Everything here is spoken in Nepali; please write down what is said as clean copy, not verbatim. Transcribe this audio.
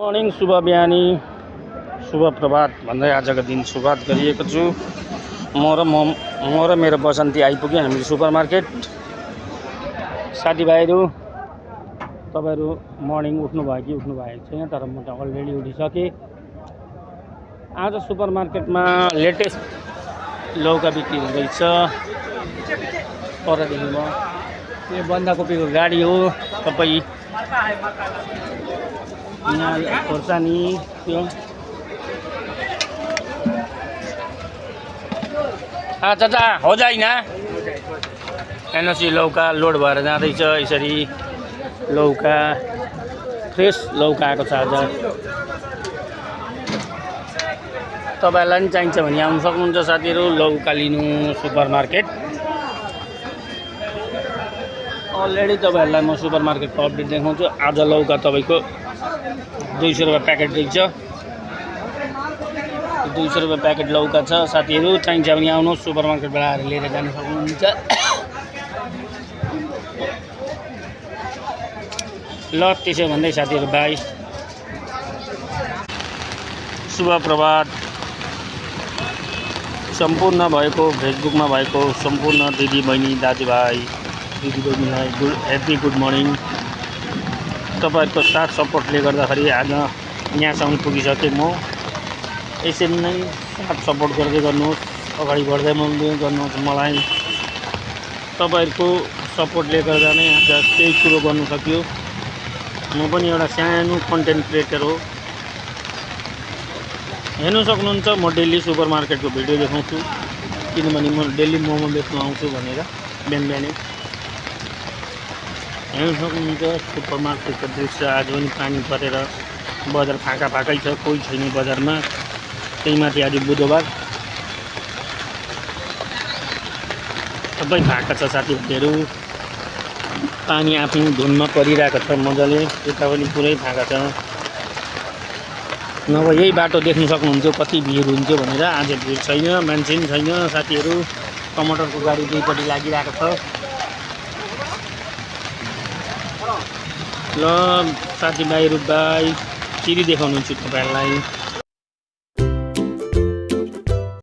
मर्निङ शुभ बिहानी शुभ प्रभात भन्दै आजको दिन सुरुवात गरिएको छु। म र मेरो बसन्ती आइपुग्यो हामी सुपर मार्केट। साथीभाइहरू तपाईहरु मर्निङ उठ्नु भयो कि उठ्नु भएको छैन, तर म त अलरेडी उठिसके। आज सुपर मार्केटमा लेटेस्ट लौका बिक्री हुँदैछ। परदेखि म यो बन्दाकोपीको गाडी हो। तपाईँ यहाँ खोर्सानी त्यो चाचा हो जाइन हेर्नुहोस्, लौका लोड भएर जाँदैछ। यसरी लौका फ्रेस लौका आएको छ आज। तपाईहरुलाई पनि चाहिन्छ भने आउन सक्नुहुन्छ साथीहरु, लौका लिनु सुपर मार्केट। अलरेडी तपाईहरुलाई म सुपर मार्केटको अपडेट देखाउँछु। आज लौका तपाईको 200 रुपैयाँ प्याकेट दिन्छ। 200 रुपैयाँ प्याकेट लौका छ साथीहरु, चाहिन्छ भने आउनुहोस् सुपर मार्केटबाट आएर लिएर जान सक्नुहुन्छ। ल त्यसो भन्दै साथीहरु बाई, शुभ प्रभात। सम्पूर्ण भएको फेसबुकमा भएको सम्पूर्ण दिदी बहिनी दाजुभाइ दिदीबहिनीलाई ह्यापी गुड मर्निङ। तपाईहरुको साथ सपोर्टले गर्दाखेरि आज यहाँसम्म पुगिसके। म यसरी नै साथ सपोर्ट गर्दै गर्नुहोस्, अगाडि बढ्दै गर्नुहोस्। मलाई तपाईहरुको सपोर्टले गर्दा नै आज केही कुरो गर्नु सक्यो। म पनि एउटा सानो कन्टेन्ट क्रिएटर हो। हेर्नु सक्नुहुन्छ म डेली सुपर मार्केटको भिडियो देखाउँछु, किनभने म डेली मोमो बेच्न आउँछु भनेर बिहान बिहानै। हेर्नु सक्नुहुन्छ सुपर मार्केटको दृश्य। आज पनि पानी परेर बजार फाँका फाँकै छ, कोही छैन बजारमा। त्यही माथि आज बुधबार सबै फाँका छ साथीहरु। पानी आफ्नो धुनमा परिरहेको छ मजाले, यता पनि पुरै फाँका छ। नभए यही बाटो देख्न सक्नुहुन्छ कति भिड हुन्थ्यो भनेर। आज भिड छैन, मान्छे पनि छैन साथीहरु। टमाटरको गाडी दुईपट्टि लागिरहेको छ। ल साथीभाइहरु बाई, फेरि देखाउनुहुन्छ तपाईहरुलाई।